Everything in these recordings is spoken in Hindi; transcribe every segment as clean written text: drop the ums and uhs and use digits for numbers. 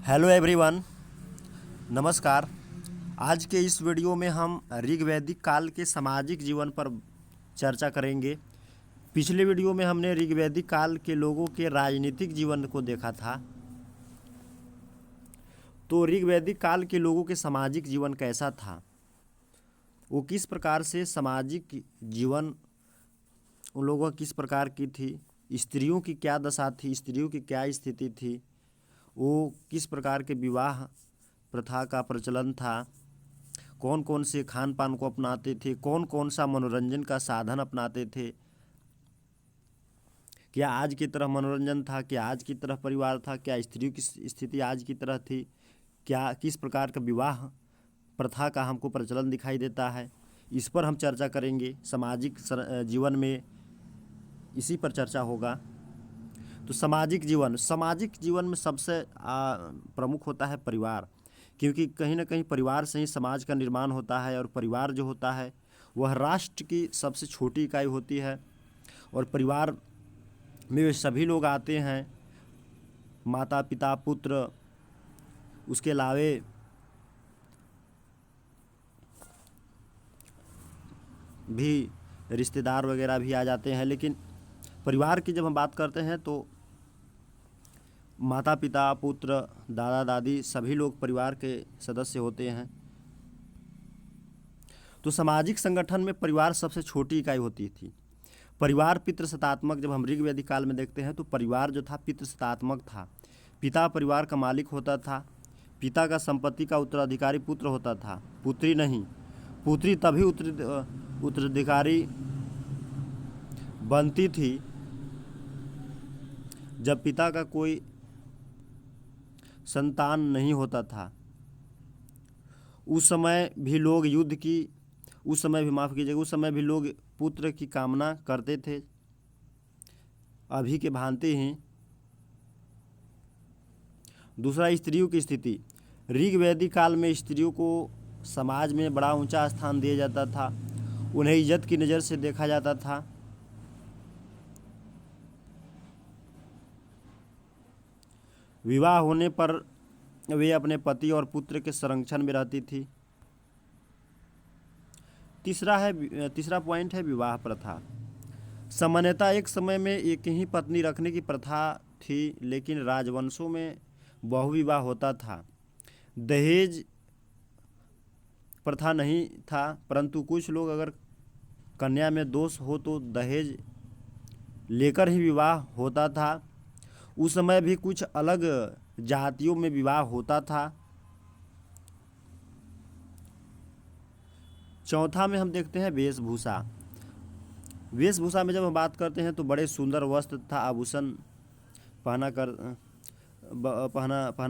हेलो एवरीवन, नमस्कार। आज के इस वीडियो में हम ऋग्वैदिक काल के सामाजिक जीवन पर चर्चा करेंगे। पिछले वीडियो में हमने ऋग्वैदिक काल के लोगों के राजनीतिक जीवन को देखा था। तो ऋग्वैदिक काल के लोगों के सामाजिक जीवन कैसा था, वो किस प्रकार से सामाजिक जीवन उन लोगों की किस प्रकार की थी, स्त्रियों की क्या दशा थी, स्त्रियों की क्या स्थिति थी, वो किस प्रकार के विवाह प्रथा का प्रचलन था, कौन कौन से खान पान को अपनाते थे, कौन कौन सा मनोरंजन का साधन अपनाते थे, क्या आज की तरह मनोरंजन था, क्या आज की तरह परिवार था, क्या स्त्रियों की स्थिति आज की तरह थी, क्या किस प्रकार का विवाह प्रथा का हमको प्रचलन दिखाई देता है। इस पर हम चर्चा करेंगे। सामाजिक जीवन में इसी पर चर्चा होगा। तो सामाजिक जीवन में सबसे प्रमुख होता है परिवार, क्योंकि कहीं ना कहीं परिवार से ही समाज का निर्माण होता है, और परिवार जो होता है वह राष्ट्र की सबसे छोटी इकाई होती है। और परिवार में वे सभी लोग आते हैं, माता पिता पुत्र, उसके अलावे भी रिश्तेदार वगैरह भी आ जाते हैं। लेकिन परिवार की जब हम बात करते हैं तो माता पिता पुत्र दादा दादी सभी लोग परिवार के सदस्य होते हैं। तो सामाजिक संगठन में परिवार सबसे छोटी इकाई होती थी। परिवार पितृसत्तात्मक, जब हम ऋग्वैदिक काल में देखते हैं तो परिवार जो था पितृसत्तात्मक था। पिता परिवार का मालिक होता था। पिता का संपत्ति का उत्तराधिकारी पुत्र होता था, पुत्री नहीं। पुत्री तभी उत्तराधिकारी बनती थी जब पिता का कोई संतान नहीं होता था। उस समय भी लोग उस समय भी लोग पुत्र की कामना करते थे, अभी के भांति ही। दूसरा, स्त्रियों की स्थिति। ऋग्वैदिक काल में स्त्रियों को समाज में बड़ा ऊंचा स्थान दिया जाता था, उन्हें इज्जत की नज़र से देखा जाता था। विवाह होने पर वे अपने पति और पुत्र के संरक्षण में रहती थी। तीसरा पॉइंट है विवाह प्रथा। सामान्यतः एक समय में एक ही पत्नी रखने की प्रथा थी, लेकिन राजवंशों में बहुविवाह होता था। दहेज प्रथा नहीं था, परंतु कुछ लोग अगर कन्या में दोष हो तो दहेज लेकर ही विवाह होता था। उस समय भी कुछ अलग जातियों में विवाह होता था। चौथा में हम देखते हैं वेशभूषा। वेशभूषा में जब हम बात करते हैं तो बड़े सुंदर वस्त्र तथा आभूषण पहना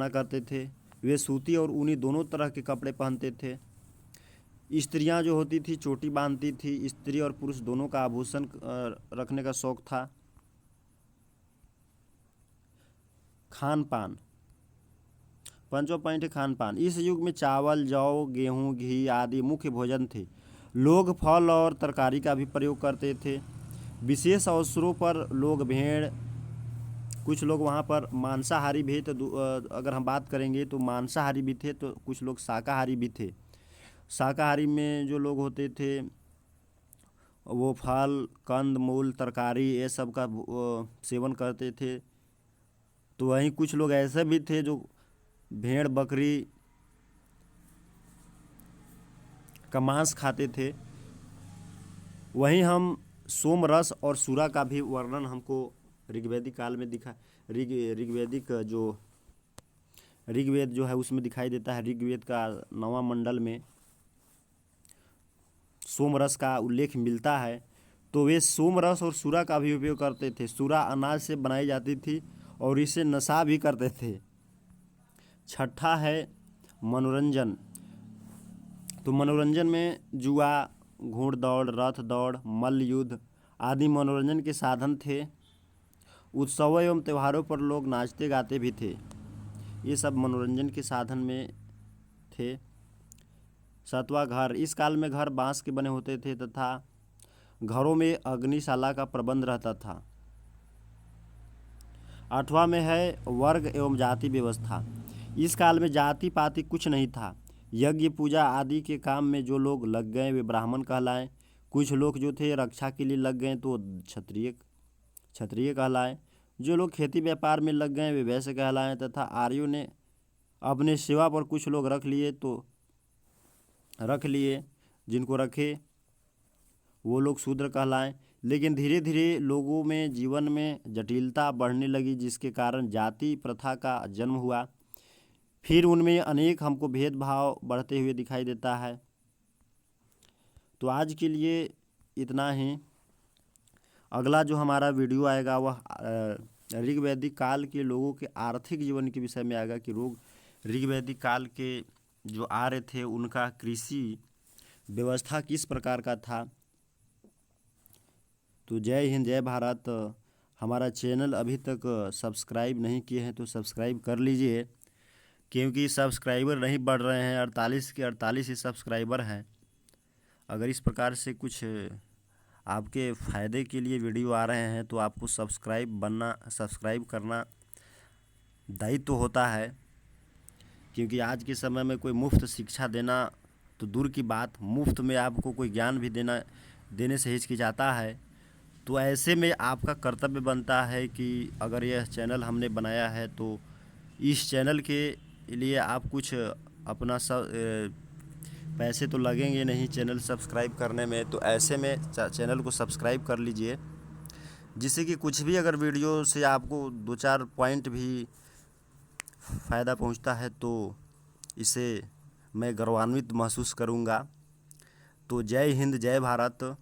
करते थे। वे सूती और ऊनी दोनों तरह के कपड़े पहनते थे। स्त्रियां जो होती थी चोटी बांधती थी। स्त्री और पुरुष दोनों का आभूषण रखने का शौक था। खान पान, पंचवा पॉइंट है खान पान। इस युग में चावल जौ गेहूं घी आदि मुख्य भोजन थे। लोग फल और तरकारी का भी प्रयोग करते थे। विशेष अवसरों पर लोग भेड़, कुछ लोग वहाँ पर मांसाहारी भी थे। अगर हम बात करेंगे तो मांसाहारी भी थे, तो कुछ लोग शाकाहारी भी थे। शाकाहारी में जो लोग होते थे वो फल कंद मूल तरकारी ये सब का सेवन करते थे। तो वहीं कुछ लोग ऐसे भी थे जो भेड़ बकरी का मांस खाते थे। वहीं हम सोम रस और सूरा का भी वर्णन हमको ऋग्वैदिक काल में दिखा ऋग्वेद जो है उसमें दिखाई देता है। ऋग्वेद का 9वां मंडल में सोम रस का उल्लेख मिलता है। तो वे सोम रस और सूरा का भी उपयोग करते थे। सूरा अनाज से बनाई जाती थी और इसे नशा भी करते थे। छठा है मनोरंजन। तो मनोरंजन में जुआ, घोड़दौड़, रथ दौड़, मल्ल युद्ध आदि मनोरंजन के साधन थे। उत्सवों एवं त्योहारों पर लोग नाचते गाते भी थे। ये सब मनोरंजन के साधन में थे। सातवां घर। इस काल में घर बांस के बने होते थे तथा घरों में अग्निशाला का प्रबंध रहता था। 8वां में है वर्ग एवं जाति व्यवस्था। इस काल में जाति पाति कुछ नहीं था। यज्ञ पूजा आदि के काम में जो लोग लग गए वे ब्राह्मण कहलाए। कुछ लोग जो थे रक्षा के लिए लग गए तो क्षत्रिय क्षत्रिय कहलाए। जो लोग खेती व्यापार में लग गए वे वैश्य कहलाए। तथा आर्यों ने अपने सेवा पर कुछ लोग रख लिए जिनको रखे वो लोग शूद्र कहलाए। लेकिन धीरे धीरे लोगों में जीवन में जटिलता बढ़ने लगी, जिसके कारण जाति प्रथा का जन्म हुआ। फिर उनमें अनेक हमको भेदभाव बढ़ते हुए दिखाई देता है। तो आज के लिए इतना ही। अगला जो हमारा वीडियो आएगा वह ऋग्वैदिक काल के लोगों के आर्थिक जीवन के विषय में आएगा कि ऋग्वैदिक काल के जो आर्य थे उनका कृषि व्यवस्था किस प्रकार का था। तो जय हिंद, जय भारत। हमारा चैनल अभी तक सब्सक्राइब नहीं किए हैं तो सब्सक्राइब कर लीजिए, क्योंकि सब्सक्राइबर नहीं बढ़ रहे हैं। 48 के 48 ही सब्सक्राइबर हैं। अगर इस प्रकार से कुछ आपके फ़ायदे के लिए वीडियो आ रहे हैं तो आपको सब्सक्राइब करना दायित्व होता है, क्योंकि आज के समय में कोई मुफ्त शिक्षा देना तो दूर की बात, मुफ्त में आपको कोई ज्ञान भी देने से हिचकिचाता है। तो ऐसे में आपका कर्तव्य बनता है कि अगर यह चैनल हमने बनाया है तो इस चैनल के लिए आप कुछ अपना पैसे तो लगेंगे नहीं चैनल सब्सक्राइब करने में। तो ऐसे में चैनल को सब्सक्राइब कर लीजिए, जिससे कि कुछ भी अगर वीडियो से आपको 2-4 पॉइंट भी फ़ायदा पहुंचता है तो इसे मैं गौरवान्वित महसूस करूंगा। तो जय हिंद, जय भारत।